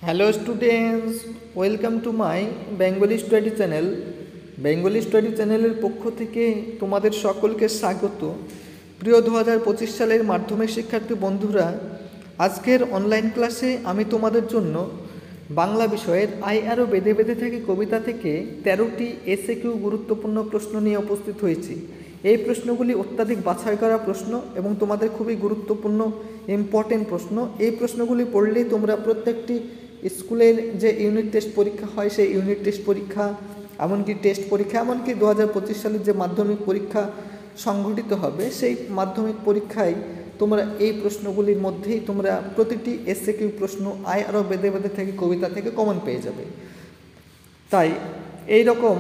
Hello students, welcome to my Bengali study channel. Bengali study চ্যানেলের পক্ষ থেকে তোমাদের সকলকে স্বাগত। প্রিয় 2025 সালের মাধ্যমিক শিক্ষার্থী বন্ধুরা, আজকের অনলাইন ক্লাসে আমি তোমাদের জন্য বাংলা বিষয়ের আই আরও বেঁধে বেঁধে থাকে কবিতা থেকে 13টি এসএকিউ গুরুত্বপূর্ণ প্রশ্ন নিয়ে উপস্থিত হয়েছি। এই প্রশ্নগুলি অত্যাধিক বাছাই করা প্রশ্ন এবং তোমাদের খুবই গুরুত্বপূর্ণ ইম্পর্টেন্ট প্রশ্ন। এই প্রশ্নগুলি পড়লেই তোমরা প্রত্যেকটি স্কুলের যে ইউনিট টেস্ট পরীক্ষা হয় সেই ইউনিট টেস্ট পরীক্ষা, এমনকি টেস্ট পরীক্ষা, এমনকি 2025 সালের যে মাধ্যমিক পরীক্ষা সংঘটিত হবে সেই মাধ্যমিক পরীক্ষায় তোমরা এই প্রশ্নগুলির মধ্যেই তোমরা প্রতিটি এসএকিউ প্রশ্ন আই আরও বেঁধে বেঁধে থেকে কবিতা থেকে কমন পেয়ে যাবে। তাই এই রকম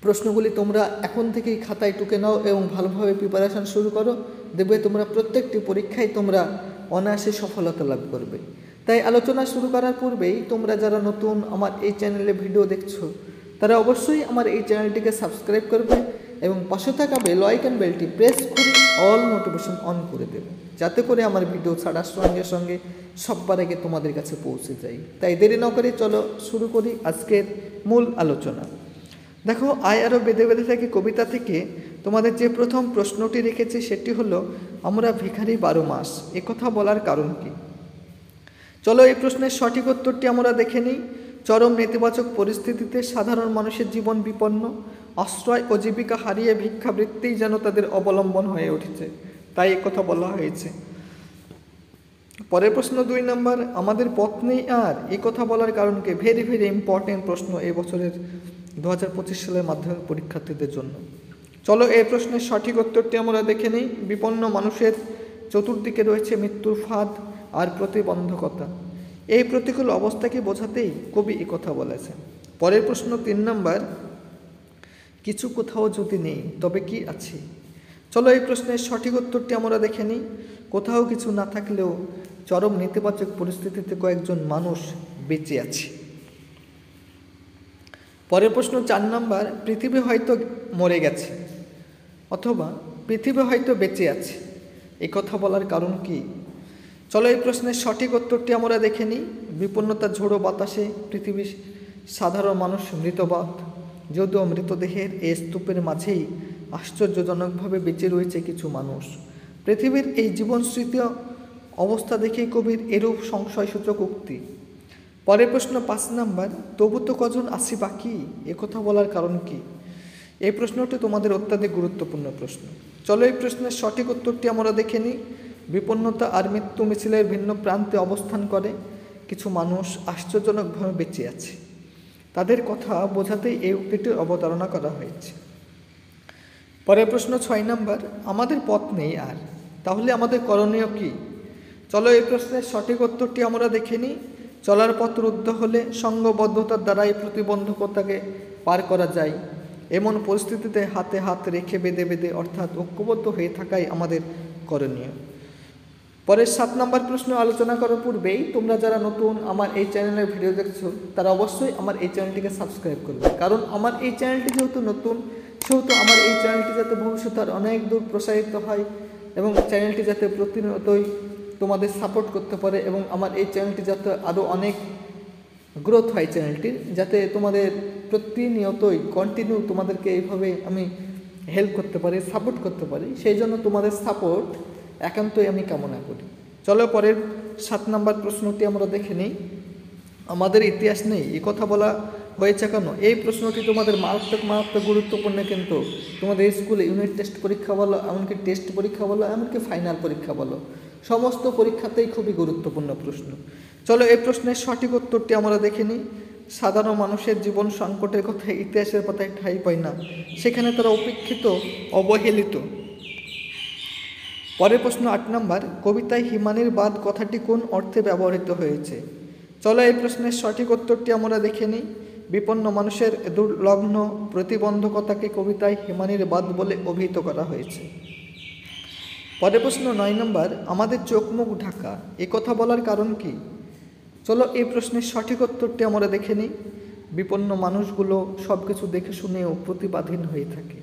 প্রশ্নগুলি তোমরা এখন থেকেই খাতায় টুকে নাও এবং ভালোভাবে প্রিপারেশান শুরু করো। দেখবে তোমরা প্রত্যেকটি পরীক্ষায় তোমরা অনায়াসে সফলতা লাভ করবে। তাই আলোচনা শুরু করার পূর্বেই তোমরা যারা নতুন আমার এই চ্যানেলে ভিডিও দেখছো তারা অবশ্যই আমার এই চ্যানেলটিকে সাবস্ক্রাইব করবে এবং পাশে থাকা বেল আইকন বেলটি প্রেস করে অল নোটিফিকেশন অন করে দেবে, যাতে করে আমার ভিডিও ছাড়ার সঙ্গে সঙ্গে সবার আগে তোমাদের কাছে পৌঁছে যায়। তাই দেরি না করে চলো শুরু করি আজকের মূল আলোচনা। দেখো, আই আরও বেঁধে বেঁধে থাকে কবিতা থেকে তোমাদের যে প্রথম প্রশ্নটি রেখেছি সেটি হলো, আমরা ভিখারি 12 মাস, একথা বলার কারণ কি? চলো এই প্রশ্নের সঠিক উত্তরটি আমরা দেখে নিই। চরম নেতিবাচক পরিস্থিতিতে সাধারণ মানুষের জীবন বিপন্ন, আশ্রয় ও জীবিকা হারিয়ে ভিক্ষাবৃত্তিই যেন তাদের অবলম্বন হয়ে উঠেছে, তাই একথা বলা হয়েছে। পরের প্রশ্ন 2 নম্বর, আমাদের পথ নেই আর, একথা বলার কারণকে ভেরি ভেরি ইম্পর্টেন্ট প্রশ্ন এই বছরের 2025 সালের মাধ্যমিক পরীক্ষার্থীদের জন্য। চলো এই প্রশ্নের সঠিক উত্তরটি আমরা দেখে নিই। বিপন্ন মানুষের চতুর্দিকে রয়েছে মৃত্যুর ফাঁদ আর প্রতিবন্ধকতা, এই প্রতিকূল অবস্থাকে বোঝাতেই কবি একথা বলেছেন। পরের প্রশ্ন 3 নম্বর, কিছু কোথাও যদি নেই তবে কি আছে? চলো এই প্রশ্নের সঠিক উত্তরটি আমরা দেখে নিই। কোথাও কিছু না থাকলেও চরম নেতিবাচক পরিস্থিতিতে কয়েকজন মানুষ বেঁচে আছে। পরের প্রশ্ন 4 নম্বর, পৃথিবী হয়তো মরে গেছে অথবা পৃথিবী হয়তো বেঁচে আছে, একথা বলার কারণ কি? চলো এই প্রশ্নের সঠিক উত্তরটি আমরা দেখে নিই। বিপন্নতার ঝোড়ো বাতাসে পৃথিবীর সাধারণ মানুষ মৃতবাদ, যদিও মৃতদেহের এই স্তূপের মাঝেই আশ্চর্যজনকভাবে বেঁচে রয়েছে কিছু মানুষ। পৃথিবীর এই জীবনস্মৃতি অবস্থা দেখে কবির এরূপ সংশয়সূচক উক্তি। পরের প্রশ্ন 5 নম্বর, তবু তো কজন আসি বাকি, একথা বলার কারণ কি? এই প্রশ্নটি তোমাদের অত্যাধিক গুরুত্বপূর্ণ প্রশ্ন। চলো এই প্রশ্নের সঠিক উত্তরটি আমরা দেখে নিই। বিপন্নতা আর মৃত্যু মিছিলের ভিন্ন প্রান্তে অবস্থান করে কিছু মানুষ আশ্চর্যজনকভাবে বেঁচে আছে, তাদের কথা বোঝাতেই এই উক্তিটির অবতারণা করা হয়েছে। পরের প্রশ্ন 6 নম্বর, আমাদের পথ নেই আর, তাহলে আমাদের করণীয় কি? চলো এই প্রশ্নের সঠিক উত্তরটি আমরা দেখে নিই। চলার পথ রুদ্ধ হলে সঙ্গবদ্ধতার দ্বারাই প্রতিবন্ধকতাকে পার করা যায়, এমন পরিস্থিতিতে হাতে হাত রেখে বেঁধে বেঁধে অর্থাৎ ঐক্যবদ্ধ হয়ে থাকাই আমাদের করণীয়। পরের 7 নম্বর প্রশ্ন আলোচনা করার পূর্বেই তোমরা যারা নতুন আমার এই চ্যানেলের ভিডিও দেখছো তারা অবশ্যই আমার এই চ্যানেলটিকে সাবস্ক্রাইব করবে, কারণ আমার এই চ্যানেলটি যেহেতু নতুন সেহেতু আমার এই চ্যানেলটি যাতে ভবিষ্যতে আর অনেক দূর প্রসারিত হয় এবং চ্যানেলটি যাতে প্রতিনিয়তই তোমাদের সাপোর্ট করতে পারে এবং আমার এই চ্যানেলটি যাতে আরও অনেক গ্রোথ হয়, চ্যানেলটির যাতে তোমাদের প্রতিনিয়তই কন্টিনিউ তোমাদেরকে এইভাবে আমি হেল্প করতে পারি, সাপোর্ট করতে পারি, সেই জন্য তোমাদের সাপোর্ট একান্তই আমি কামনা করি। চলো পরের 7 নম্বর প্রশ্নটি আমরা দেখে নিই। আমাদের ইতিহাস নেই, এ কথা বলা হয়েছে কেন? এই প্রশ্নটি তোমাদের মারাত্মক গুরুত্বপূর্ণ, কিন্তু তোমাদের স্কুলে ইউনিট টেস্ট পরীক্ষা বলো, এমনকি টেস্ট পরীক্ষা বলো, এমনকি ফাইনাল পরীক্ষা বলো, সমস্ত পরীক্ষাতেই খুবই গুরুত্বপূর্ণ প্রশ্ন। চলো এই প্রশ্নের সঠিক উত্তরটি আমরা দেখে নিই। সাধারণ মানুষের জীবন সংকটের কথা ইতিহাসের পাতায় ঠাঁই পায় না, সেখানে তারা উপেক্ষিত, অবহেলিত। পরের প্রশ্ন 8 নম্বর, কবিতায় হিমানির বাদ কথাটি কোন অর্থে ব্যবহৃত হয়েছে? চলো এই প্রশ্নের সঠিক উত্তরটি আমরা দেখে নিই। বিপন্ন মানুষের দুর্লগ্ন প্রতিবন্ধকতাকে কবিতায় হিমানির বাদ বলে অভিহিত করা হয়েছে। পরের প্রশ্ন 9 নম্বর, আমাদের চোখ মুখ ঢাকা, একথা বলার কারণ কি? চলো এই প্রশ্নের সঠিক উত্তরটি আমরা দেখে নিই। বিপন্ন মানুষগুলো সব কিছু দেখে শুনেও প্রতিবাদহীন হয়ে থাকে,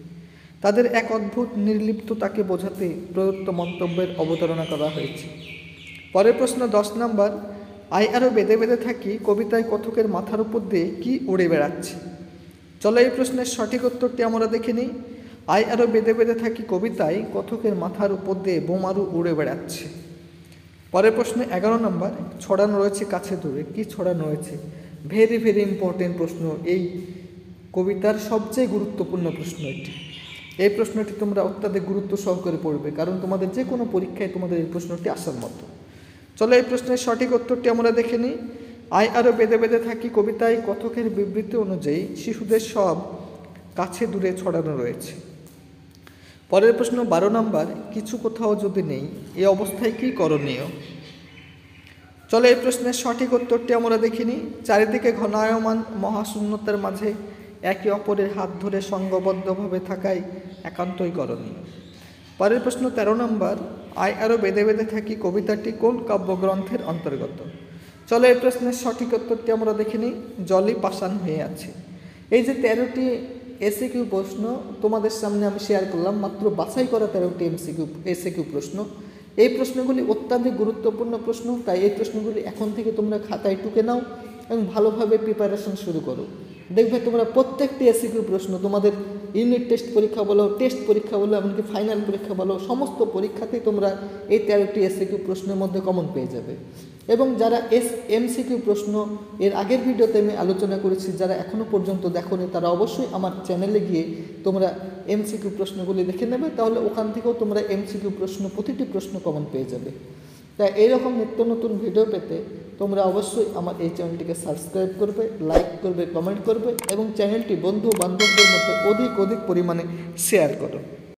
তাদের এক অদ্ভুত নির্লিপ্ততাকে বোঝাতে প্রদত্ত মন্তব্যের অবতারণা করা হয়েছে। পরের প্রশ্ন 10 নম্বর, আই আরও বেঁধে বেঁধে থাকি কবিতায় কথকের মাথার উপর দিয়ে কি উড়ে বেড়াচ্ছে। চলো এই প্রশ্নের সঠিক উত্তরটি আমরা দেখে নিই। আই আরও বেঁধে বেঁধে থাকি কবিতায় কথকের মাথার উপর দিয়ে বোমারু উড়ে বেড়াচ্ছে। পরের প্রশ্নে 11 নম্বর, ছড়ানো রয়েছে কাছে দূরে। কি ছড়ানো রয়েছে? ভেরি ভেরি ইম্পর্টেন্ট প্রশ্ন, এই কবিতার সবচেয়ে গুরুত্বপূর্ণ প্রশ্ন এটি। এই প্রশ্নটি তোমরা অত্যাধিক গুরুত্ব সহকারে পড়বে, কারণ তোমাদের যে কোনো পরীক্ষায় তোমাদের এই প্রশ্নটি আসার মতো। চলো এই প্রশ্নের সঠিক উত্তরটি আমরা দেখে নিই। আই আরও বেঁধে বেঁধে থাকি কবিতায় কথকের বিবৃতি অনুযায়ী শিশুদের সব কাছে দূরে ছড়ানো রয়েছে। পরের প্রশ্ন 12 নম্বর, কিছু কোথাও যদি নেই এই অবস্থায় কি করণীয়। চলো এই প্রশ্নের সঠিক উত্তরটি আমরা দেখিনি। চারিদিকে ঘনায়মান মহাশূন্যতার মাঝে একে অপরের হাত ধরে সংঘবদ্ধভাবে থাকাই একান্তই করণীয়। পরের প্রশ্ন 13 নম্বর, আই আরও বেঁধে বেঁধে থাকি কবিতাটি কোন কাব্যগ্রন্থের অন্তর্গত। চলো এই প্রশ্নের সঠিক উত্তরটি আমরা দেখিনি। জলই পাষাণ হয়ে আছে। এই যে 13টি এসিকিউ প্রশ্ন তোমাদের সামনে আমি শেয়ার করলাম, মাত্র বাছাই করা 13টি এসিকিউ প্রশ্ন। এই প্রশ্নগুলি অত্যাধিক গুরুত্বপূর্ণ প্রশ্ন, তাই এই প্রশ্নগুলি এখন থেকে তোমরা খাতায় টুকে নাও এবং ভালোভাবে প্রিপারেশন শুরু করো। দেখবে তোমরা প্রত্যেকটি এসিকিউ প্রশ্ন তোমাদের ইউনিট টেস্ট পরীক্ষা বলো, টেস্ট পরীক্ষা বলো, এমনকি ফাইনাল পরীক্ষা বলো, সমস্ত পরীক্ষাতেই তোমরা এই 13টি এসিকিউ প্রশ্নের মধ্যে কমন পেয়ে যাবে। এবং যারা এমসিকিউ প্রশ্ন এর আগের ভিডিওতে আমি আলোচনা করেছি, যারা এখনও পর্যন্ত দেখোনি তারা অবশ্যই আমার চ্যানেলে গিয়ে তোমরা এমসিকিউ প্রশ্নগুলি দেখে নেবে, তাহলে ওখান থেকেও তোমরা এমসিকিউ প্রশ্ন প্রতিটি প্রশ্ন কমন পেয়ে যাবে। তাই এইরকম নিত্য নতুন ভিডিও পেতে তোমরা অবশ্যই আমার এই চ্যানেলটিকে সাবস্ক্রাইব করবে, লাইক করবে, কমেন্ট করবে এবং চ্যানেলটি বন্ধু বান্ধবদের মধ্যে অধিক পরিমাণে শেয়ার করো।